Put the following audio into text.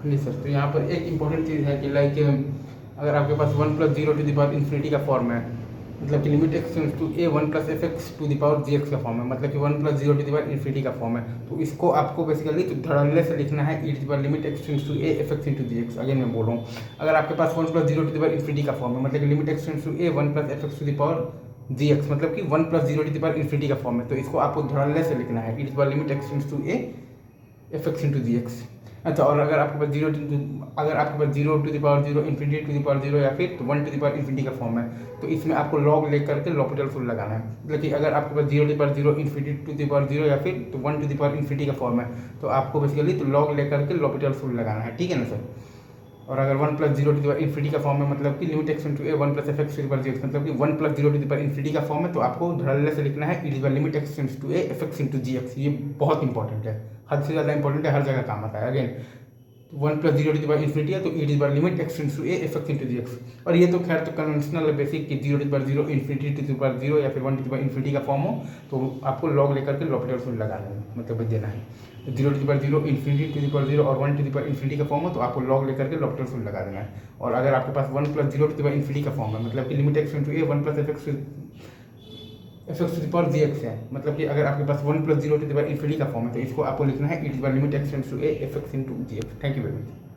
नहीं सर, तो यहाँ पर एक इम्पॉर्टेंट चीज़ है कि लाइक अगर आपके पास one plus zero to the power infinity का फॉर्म है, मतलब कि limit x tends to a one plus f x to the power g x का फॉर्म है, मतलब कि one plus zero to the power infinity का फॉर्म है, तो इसको आपको बेसिकली तो धड़ल्ले से लिखना है e to the power limit x tends to a f x into g x. Again मैं बोल रहा हूँ, अगर आपके पास one plus zero to the power infinity का फॉर्म है, मतलब कि limit x tends to a one plus f x to the power g x, मतलब कि one plus zero to the power infinity का फॉर्म है, तो इसको आपको धड़ल्ले से लिखना है e to the power limit x tends to a f x into g x. अच्छा, और अगर आपके पास zero to the power zero infinity to the power zero या फिर तो one to the power infinity का फॉर्म है, तो इसमें आपको लॉग लेकर के लॉपिटल फुल लगाना है। मतलब कि अगर आपके पास zero to the power zero infinity to the power zero या फिर तो one to the power infinity का फॉर्म है, तो आपको बेसिकली तो लॉग लेकर के लॉपिटल फुल लगाना है, ठीक है ना सर। और अगर one plus zero to the power infinity का फॉर्म है, मतलब कि limit x tend to a one plus f x to the power g x, मतलब कि one plus zero to the power infinity का फॉर्म है, तो आपको धड़ल्ले से लिखना है e to the power limit x tends to a f x into g x. ये बहुत इंपॉर्टेंट है, हद से ज़्यादा इंपॉर्टेंट है, हर जगह काम आता है। Again one plus zero to the power infinity है, तो e to the power limit x tends to a f x into g x. और ये तो खैर तो कन्वेंशनल है बेसिक कि zero to the power zero infinity to the power zero या फिर one to the power infinity का फॉर्म हो, तो आपको लॉग लेकर के लॉपिटल फुल लगाना है, मतलब देना है। Zero to the power zero infinity to the power zero और one to the power infinity का फॉर्म हो, तो आपको लॉग लेकर के लॉपिटल फुल लगा देना है। और अगर आपके पास one plus zero to the power infinity का फॉर्म है, मतलब कि limit x tend to a one plus f x to the power g x है, मतलब कि अगर आपके पास one plus zero to the power infinity का फॉर्म है, तो इसको आपको लिखना है e to the power limit x tend to a f x into g x. Thank you very much.